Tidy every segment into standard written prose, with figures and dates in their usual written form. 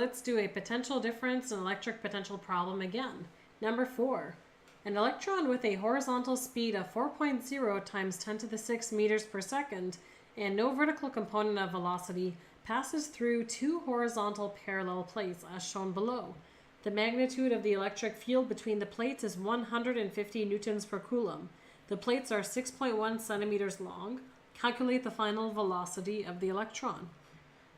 let's do a potential difference and electric potential problem again. Number 4. An electron with a horizontal speed of 4.0 times 10 to the 6 meters per second and no vertical component of velocity passes through two horizontal parallel plates as shown below. The magnitude of the electric field between the plates is 150 newtons per coulomb. The plates are 6.1 centimeters long. Calculate the final velocity of the electron.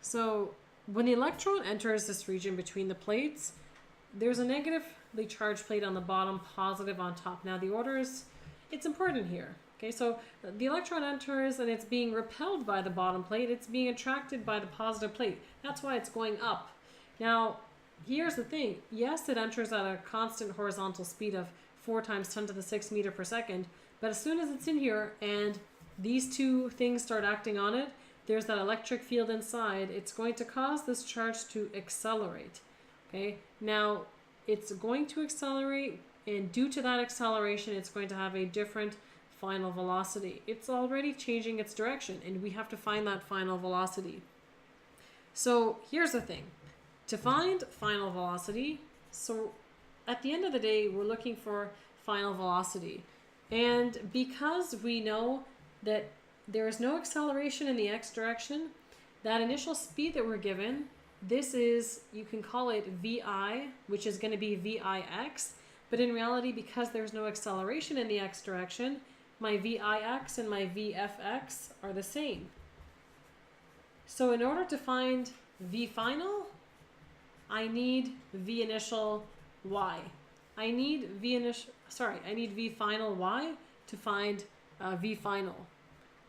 So when the electron enters this region between the plates, there's a negatively charged plate on the bottom, positive on top. Now the order is, it's important here. Okay, so the electron enters and it's being repelled by the bottom plate. It's being attracted by the positive plate. That's why it's going up. Now, here's the thing. Yes, it enters at a constant horizontal speed of 4 times 10 to the 6 meter per second. But as soon as it's in here and these two things start acting on it, there's that electric field inside. It's going to cause this charge to accelerate. Okay, now it's going to accelerate, and due to that acceleration, it's going to have a different final velocity. It's already changing its direction, and we have to find that final velocity. So here's the thing. To find final velocity, so at the end of the day, we're looking for final velocity. And because we know that there is no acceleration in the x direction, that initial speed that we're given, this is, you can call it VI, which is going to be VIX. But in reality, because there's no acceleration in the x direction, my VIX and my VFX are the same. So in order to find V final, I need V initial Y. I need V final Y to find V final.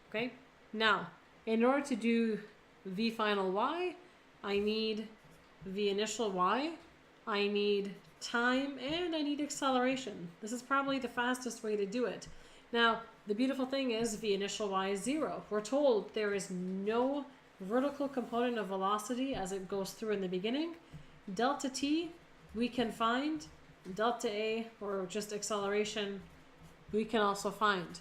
Okay? Now, in order to do V final Y, I need V initial Y, I need time, and I need acceleration. This is probably the fastest way to do it. Now, the beautiful thing is V initial Y is 0. We're told there is no vertical component of velocity as it goes through in the beginning. Delta T, we can find. Delta A, or just acceleration, we can also find.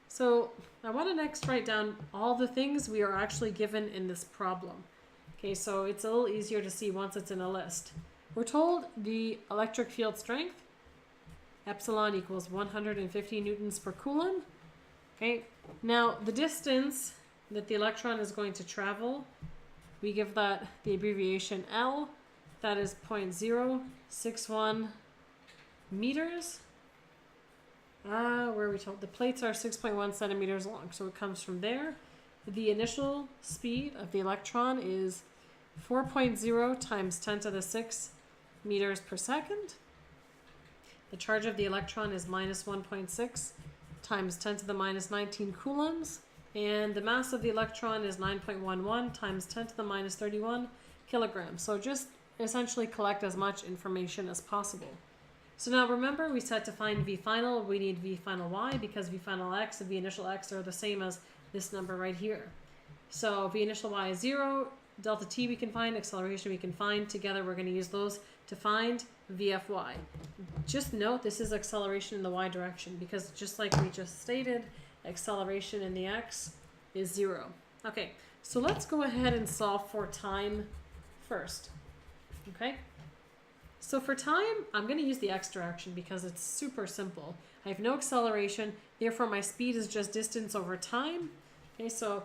So I want to next write down all the things we are actually given in this problem. Okay, so it's a little easier to see once it's in a list. We're told the electric field strength, epsilon equals 150 newtons per coulomb. Okay, now the distance that the electron is going to travel, we give that the abbreviation L. That is 0.061 meters. Where are we told? The plates are 6.1 centimeters long, so it comes from there. The initial speed of the electron is 4.0 times 10 to the 6 meters per second. The charge of the electron is minus 1.6 times 10 to the minus 19 coulombs. And the mass of the electron is 9.11 times 10 to the minus 31 kilograms. So just essentially collect as much information as possible. So now remember, we said to find V final, we need V final Y, because V final X and V initial X are the same as this number right here. So V initial Y is 0, delta T we can find, acceleration we can find. Together we're going to use those to find VFY. Just note this is acceleration in the Y direction, because just like we just stated, acceleration in the X is 0. Okay, so let's go ahead and solve for time first. Okay? So for time, I'm going to use the x direction because it's super simple. I have no acceleration, therefore my speed is just distance over time. Okay, so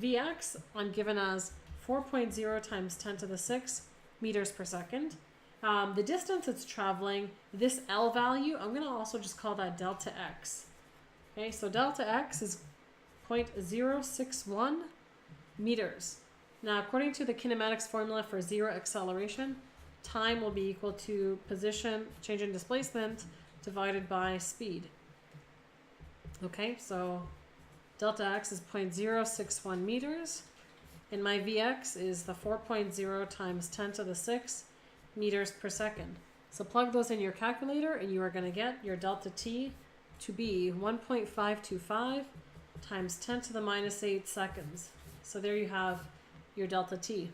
Vx I'm given as 4.0 times 10 to the 6 meters per second. The distance it's traveling, this L value, I'm going to also just call that delta x. Okay, so delta x is 0.061 meters. Now, according to the kinematics formula for zero acceleration, time will be equal to position, change in displacement, divided by speed. Okay, so delta x is 0.061 meters, and my Vx is the 4.0 times 10 to the 6 meters per second. So plug those in your calculator, and you are going to get your delta t to be 1.525 times 10 to the minus 8 seconds. So there you have your delta t.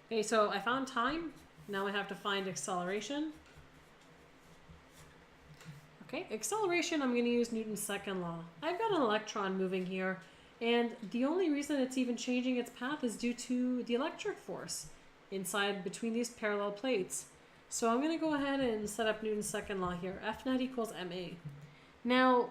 Okay, so I found time. Now I have to find acceleration. Okay, acceleration, I'm going to use Newton's second law. I've got an electron moving here, and the only reason it's even changing its path is due to the electric force. inside between these parallel plates. So I'm going to go ahead and set up Newton's second law here. F net equals ma. Now,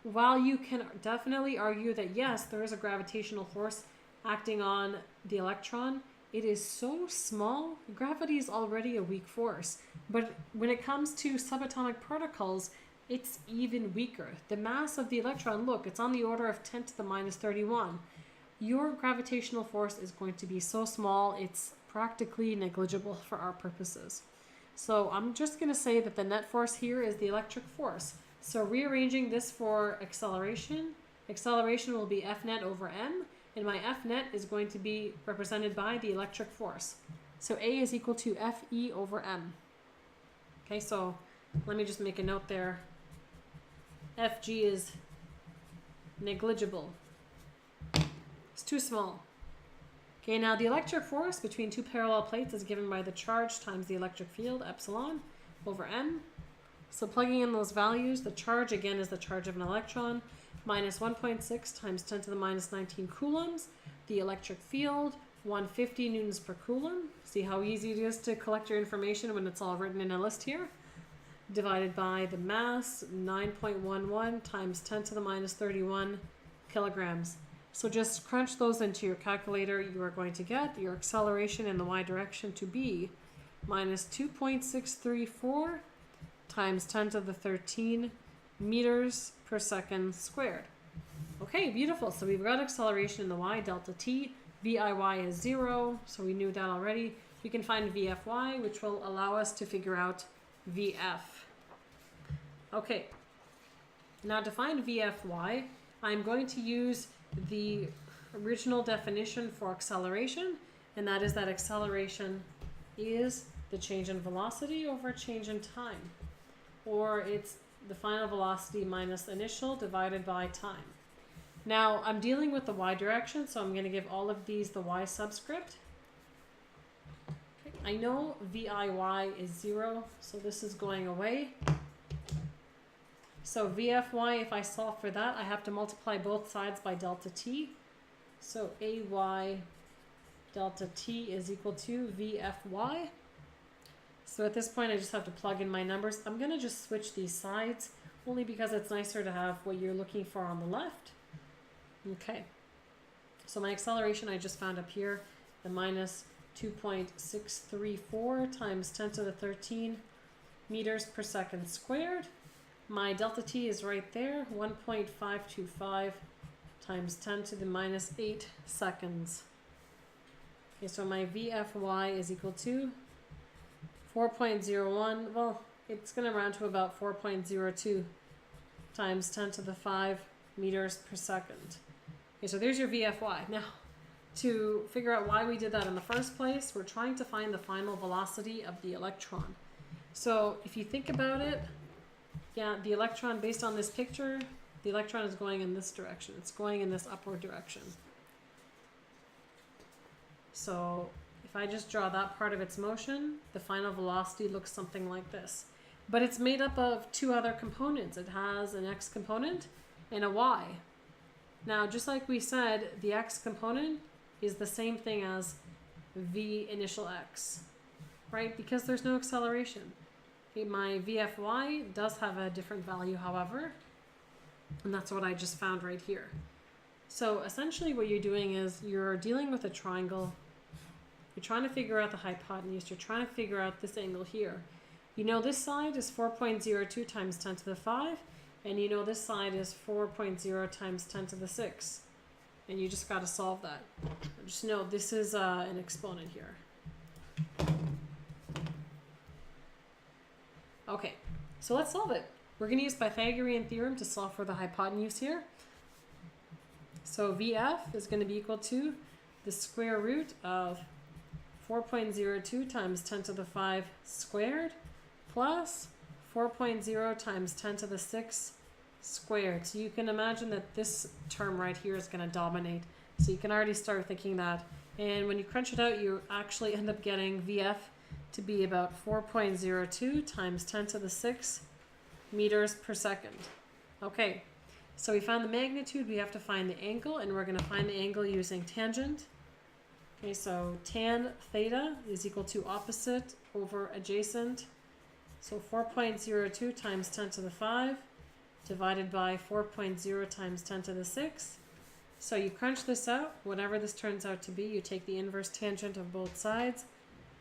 while you can definitely argue that yes, there is a gravitational force acting on the electron, it is so small. Gravity is already a weak force. But when it comes to subatomic particles, it's even weaker. The mass of the electron, look, it's on the order of 10 to the minus 31. Your gravitational force is going to be so small, it's practically negligible for our purposes. So I'm just going to say that the net force here is the electric force. So rearranging this for acceleration, acceleration will be F net over m, and my F net is going to be represented by the electric force. So A is equal to Fe over m. Okay, so let me just make a note there. Fg is negligible. It's too small. Okay, now the electric force between two parallel plates is given by the charge times the electric field, epsilon, over m. So plugging in those values, the charge again is the charge of an electron, minus 1.6 times 10 to the minus 19 coulombs. The electric field, 150 newtons per coulomb. See how easy it is to collect your information when it's all written in a list here? Divided by the mass, 9.11 times 10 to the minus 31 kilograms. So just crunch those into your calculator. You are going to get your acceleration in the y direction to be minus 2.634 times 10 to the 13 meters per second squared. Okay, beautiful. So we've got acceleration in the y, delta t. VIY is 0, so we knew that already. We can find VFY, which will allow us to figure out VF. Okay, now to find VFY, I'm going to use the original definition for acceleration, and that is that acceleration is the change in velocity over change in time, or it's the final velocity minus initial divided by time. Now I'm dealing with the y direction, so I'm going to give all of these the y subscript. Okay. I know VIY is 0, so this is going away. So VFY, if I solve for that, I have to multiply both sides by delta t. So AY delta t is equal to VFY. So at this point, I just have to plug in my numbers. I'm going to just switch these sides, only because it's nicer to have what you're looking for on the left. Okay. So my acceleration I just found up here, the minus 2.634 times 10 to the 13 meters per second squared. My delta t is right there, 1.525 times 10 to the minus 8 seconds. Okay, so my VFY is equal to 4.01, well, it's going to round to about 4.02 times 10 to the 5 meters per second. Okay, so there's your VFY. Now, to figure out why we did that in the first place, we're trying to find the final velocity of the electron. So if you think about it, yeah, the electron, based on this picture, the electron is going in this direction. It's going in this upward direction. So if I just draw that part of its motion, the final velocity looks something like this. But it's made up of two other components. It has an x component and a y. Now, just like we said, the x component is the same thing as v initial x, right? Because there's no acceleration. Okay, my VFY does have a different value, however, and that's what I just found right here. So essentially what you're doing is you're dealing with a triangle. You're trying to figure out the hypotenuse. You're trying to figure out this angle here. You know this side is 4.02 times 10 to the 5, and you know this side is 4.0 times 10 to the 6. And you just got to solve that. Just know this is an exponent here. Okay, so let's solve it. We're going to use Pythagorean theorem to solve for the hypotenuse here. So VF is going to be equal to the square root of 4.02 times 10 to the 5 squared plus 4.0 times 10 to the 6 squared. So you can imagine that this term right here is going to dominate. So you can already start thinking that. And when you crunch it out, you actually end up getting VF to be about 4.02 times 10 to the 6 meters per second. Okay, so we found the magnitude, we have to find the angle, and we're going to find the angle using tangent. Okay, so tan theta is equal to opposite over adjacent. So 4.02 times 10 to the 5 divided by 4.0 times 10 to the 6. So you crunch this out, whatever this turns out to be, you take the inverse tangent of both sides.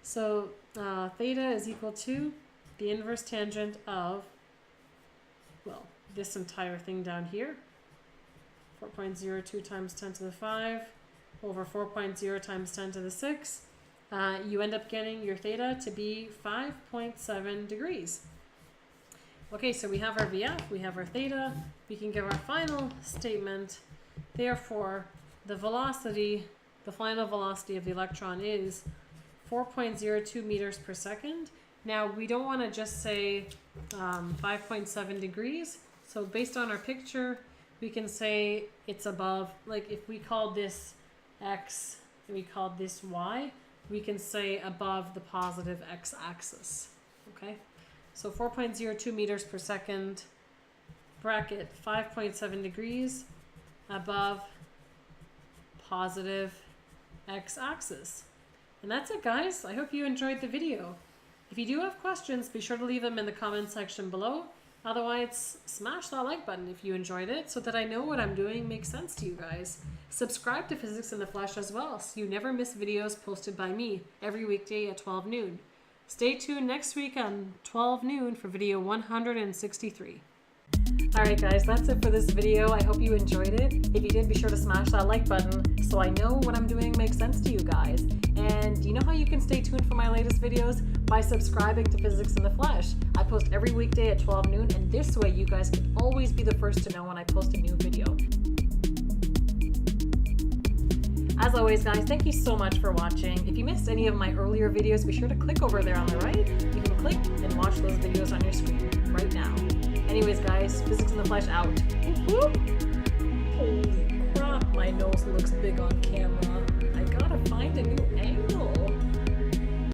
So theta is equal to the inverse tangent of, well, this entire thing down here. 4.02 times 10 to the 5 over 4.0 times 10 to the 6. You end up getting your theta to be 5.7 degrees. Okay, so we have our VF, we have our theta. We can give our final statement. Therefore, the velocity, the final velocity of the electron is 4.02 meters per second. Now, we don't want to just say 5.7 degrees. So based on our picture, we can say it's above, like if we called this X and we called this Y, we can say above the positive X axis, okay? So 4.02 meters per second, bracket 5.7 degrees above positive X axis. And that's it, guys. I hope you enjoyed the video. If you do have questions, be sure to leave them in the comment section below. Otherwise, smash that like button if you enjoyed it so that I know what I'm doing makes sense to you guys. Subscribe to Physics in the Flesh as well so you never miss videos posted by me every weekday at 12 noon. Stay tuned next week on 12 noon for video 163. Alright guys, that's it for this video. I hope you enjoyed it. If you did, be sure to smash that like button so I know what I'm doing makes sense to you guys. And you know how you can stay tuned for my latest videos? By subscribing to Physics in the Flesh. I post every weekday at 12 noon, and this way you guys can always be the first to know when I post a new video. As always guys, thank you so much for watching. If you missed any of my earlier videos, be sure to click over there on the right. You can click and watch those videos on your screen right now. Anyways guys, Physics in the Flesh out. Whoop, whoop. Holy crap, my nose looks big on camera. I gotta find a new angle.